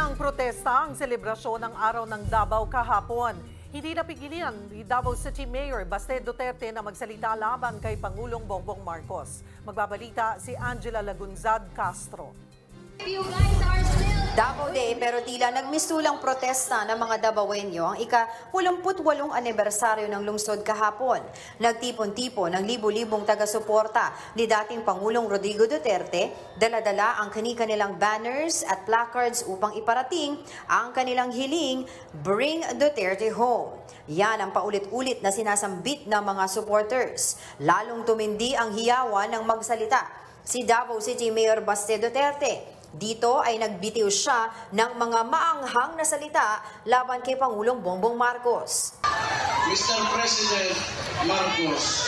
ng protesta ang selebrasyon ng Araw ng Davao kahapon. Hindi napigilan ni Davao City Mayor Baste Duterte na magsalita laban kay Pangulong Bongbong Marcos. Magbabalita si Angela Lagunzad Castro. Davao Day pero tila nagmisulang protesta ng mga Davaoenyo ang ika-88 anibersaryo ng lungsod kahapon. Nagtipon-tipon ng libu-libong taga-suporta ni dating Pangulong Rodrigo Duterte, dala-dala ang kani-kanilang banners at placards upang iparating ang kanilang hiling, "Bring Duterte Home." Yan ang paulit-ulit na sinasambit ng mga supporters. Lalong tumindi ang hiyawan ng magsalita si Davao City Mayor Baste Duterte. Dito ay nagbitiw siya ng mga maanghang na salita laban kay Pangulong Bongbong Marcos. Mr. President Marcos,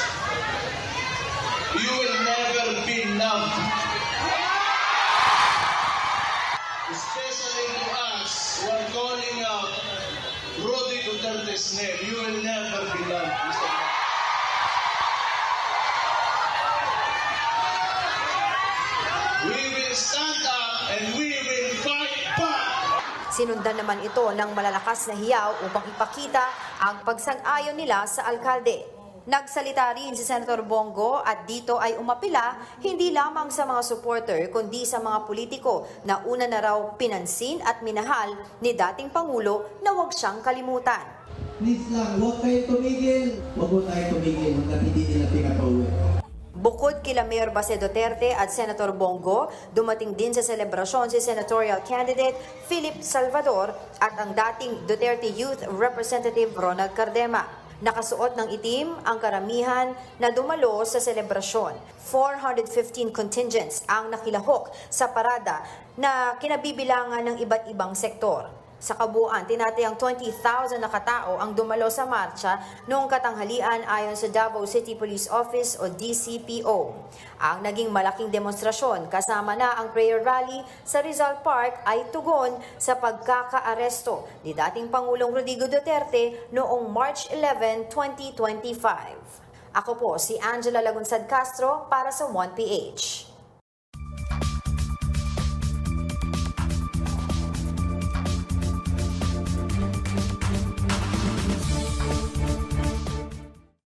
you will never be loved. Especially to us who are calling out Rodi Duterte's name, you will never be loved, Mr. Marcos. We will stand up and we will fight back. Sinundan naman ito ng malalakas na hiyaw upang ipakita ang pagsang-ayon nila sa alkalde. Nagsalita rin si Senator Bongo at dito ay umapila hindi lamang sa mga supporter kundi sa mga politiko na una na raw pinansin at minahal ni dating Pangulo na huwag siyang kalimutan. Please lang, huwag kayo tumigil. Huwag mo tayo tumigil hanggang hindi nila pinapauwi. Bukod kila Mayor Baste Duterte at Senator Bongo, dumating din sa selebrasyon si senatorial candidate Philip Salvador at ang dating Duterte Youth Representative Ronald Cardema. Nakasuot ng itim ang karamihan na dumalo sa selebrasyon. 415 contingents ang nakilahok sa parada na kinabibilangan ng iba't ibang sektor. Sa kabuuan, tinatayang 20,000 na katao ang dumalo sa marcha noong katanghalian ayon sa Davao City Police Office o DCPO. Ang naging malaking demonstrasyon kasama na ang prayer rally sa Rizal Park ay tugon sa pagkakaaresto ni dating Pangulong Rodrigo Duterte noong March 11, 2025. Ako po si Angela Lagunzad Castro para sa 1PH.